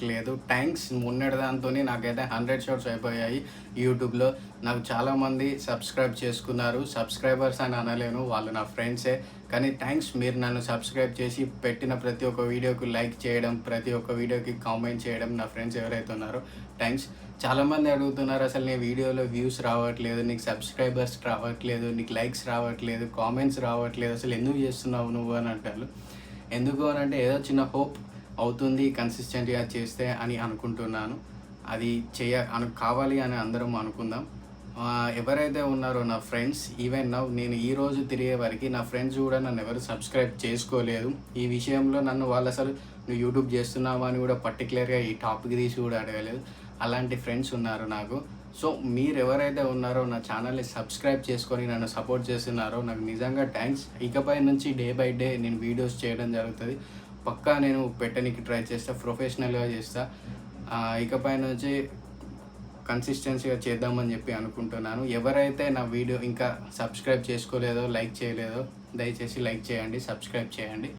లేదు. థ్యాంక్స్ మొన్నటి దాంతోని నాకైతే 100 షాట్స్ అయిపోయాయి యూట్యూబ్‌లో. నాకు చాలామంది సబ్స్క్రైబ్ చేసుకున్నారు. సబ్స్క్రైబర్స్ అని అనలేను. వాళ్ళు నా ఫ్రెండ్సే. కానీ థ్యాంక్స్ మీరు నన్ను సబ్స్క్రైబ్ చేసి పెట్టిన ప్రతి ఒక్క వీడియోకి లైక్ చేయడం, ప్రతి ఒక్క వీడియోకి కామెంట్ చేయడం నా ఫ్రెండ్స్ ఎవరైతే ఉన్నారో థ్యాంక్స్. చాలామంది అడుగుతున్నారు అసలు నీ వీడియోలో వ్యూస్ రావట్లేదు, నీకు సబ్స్క్రైబర్స్ రావట్లేదు, నీకు లైక్స్ రావట్లేదు, కామెంట్స్ రావట్లేదు, అసలు ఎందుకు చేస్తున్నావు నువ్వు అని అంటారు. ఎందుకు అనంటే ఏదో చిన్న హోప్ అవుతుంది కన్సిస్టెంట్‌గా చేస్తే అని అనుకుంటున్నాను. అది కావాలి అని అందరం అనుకుందాం. ఎవరైతే ఉన్నారో నా ఫ్రెండ్స్ ఈవెన్ నౌ నేను ఈరోజు తిరిగే వరకి నా ఫ్రెండ్స్ కూడా నన్ను ఎవరు సబ్స్క్రైబ్ చేసుకోలేదు. ఈ విషయంలో నన్ను వాళ్ళు అసలు నువ్వు యూట్యూబ్ చేస్తున్నావా అని కూడా పర్టిక్యులర్‌గా ఈ టాపిక్ తీసి కూడా అడగలేదు. అలాంటి ఫ్రెండ్స్ ఉన్నారు నాకు. సో మీరెవరైతే ఉన్నారో నా ఛానల్‌ని సబ్స్క్రైబ్ చేసుకొని నన్ను సపోర్ట్ చేస్తున్నారో నాకు నిజంగా థ్యాంక్స్. ఇకపై నుంచి డే బై డే నేను వీడియోస్ చేయడం జరుగుతది. పక్కా నేను పెట్టనీకి ట్రై చేస్తా, ప్రొఫెషనల్‌గా చేస్తా. ఇకపై నుంచి కన్సిస్టెన్సీగా చేద్దామని చెప్పి అనుకుంటున్నాను. ఎవరైతే నా వీడియో ఇంకా సబ్స్క్రైబ్ చేసుకోలేదో, లైక్ చేయలేదో దయచేసి లైక్ చేయండి, సబ్స్క్రైబ్ చేయండి.